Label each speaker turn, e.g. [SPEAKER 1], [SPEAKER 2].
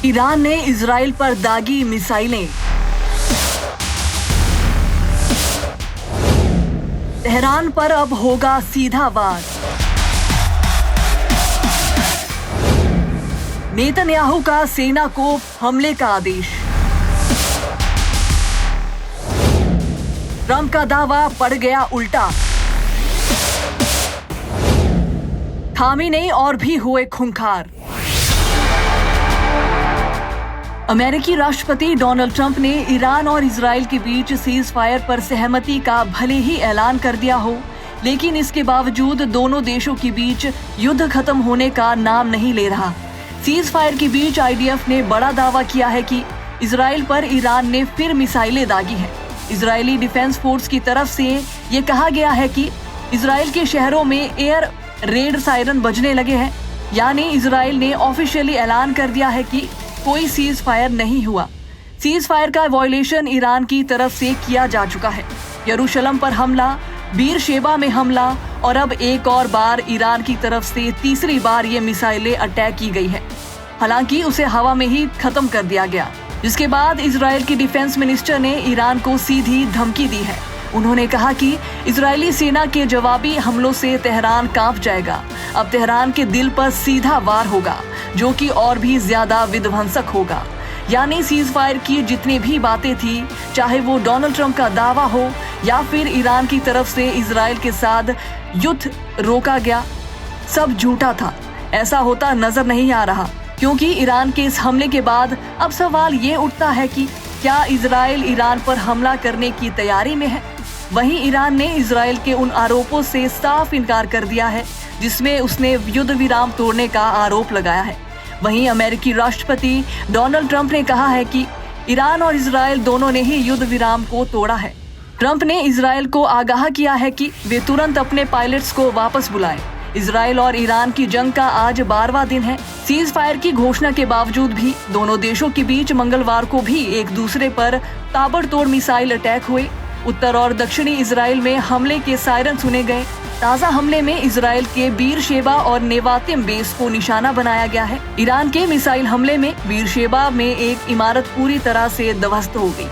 [SPEAKER 1] Iran ने Israel पर दागी मिसाइलें। तेहरान पर अब होगा सीधा वार। नेतन्याहू का सेना को हमले का आदेश। ट्रंप का दावा पड़ गया उल्टा। थामी नहीं और भी हुए खूंखार। अमेरिकी राष्ट्रपति डोनाल्ड ट्रंप ने ईरान और इजराइल के बीच सीज फायर पर सहमति का भले ही ऐलान कर दिया हो, लेकिन इसके बावजूद दोनों देशों के बीच युद्ध खत्म होने का नाम नहीं ले रहा। सीज फायर के बीच आईडीएफ ने बड़ा दावा किया है कि इजराइल पर ईरान ने फिर मिसाइलें दागी हैं। इजरायली डिफेंस फोर्स की तरफ से ये कहा गया है कि इजराइल के शहरों में एयर रेड सायरन बजने लगे हैं, यानी इजराइल ने ऑफिशियली ऐलान कर दिया है कि कोई सीज फायर नहीं हुआ। सीज फायर का वायलेशन ईरान की तरफ से किया जा चुका है। यरूशलेम पर हमला, बीरशेबा में हमला और अब एक और बार ईरान की तरफ से तीसरी बार ये मिसाइलें अटैक की गई है। हालांकि उसे हवा में ही खत्म कर दिया गया, जिसके बाद इजराइल की डिफेंस मिनिस्टर ने ईरान को सीधी धमकी दी है। उन्होंने कहा कि इजरायली सेना के जवाबी हमलों से तेहरान कांप जाएगा। अब तेहरान के दिल पर सीधा वार होगा, जो कि और भी ज्यादा विध्वंसक होगा। यानी सीज फायर की जितनी भी बातें थी, चाहे वो डोनाल्ड ट्रंप का दावा हो या फिर ईरान की तरफ से इजराइल के साथ युद्ध रोका गया, सब झूठा था। ऐसा होता नजर नहीं आ रहा, क्योंकि ईरान के इस हमले के बाद अब सवाल ये उठता है कि क्या इजराइल ईरान पर हमला करने की तैयारी में है। वहीं ईरान ने इजराइल के उन आरोपों से साफ इनकार कर दिया है जिसमें उसने युद्ध विराम तोड़ने का आरोप लगाया है। वहीं अमेरिकी राष्ट्रपति डोनाल्ड ट्रंप ने कहा है कि ईरान और इजराइल दोनों ने ही युद्ध विराम को तोड़ा है। ट्रंप ने इजराइल को आगाह किया है कि वे तुरंत अपने पायलट्स को वापस बुलाएं। इजराइल और ईरान की जंग का आज 12वां दिन है। सीज फायर की घोषणा के बावजूद भी दोनों देशों के बीच मंगलवार को भी एक दूसरे पर ताबड़तोड़ मिसाइल अटैक हुए। उत्तर और दक्षिणी इजराइल में हमले के सायरन सुने गए। ताजा हमले में इजराइल के बीरशेबा और नेवातिम बेस को निशाना बनाया गया है। ईरान के मिसाइल हमले में बीरशेबा में एक इमारत पूरी तरह से ध्वस्त हो गई।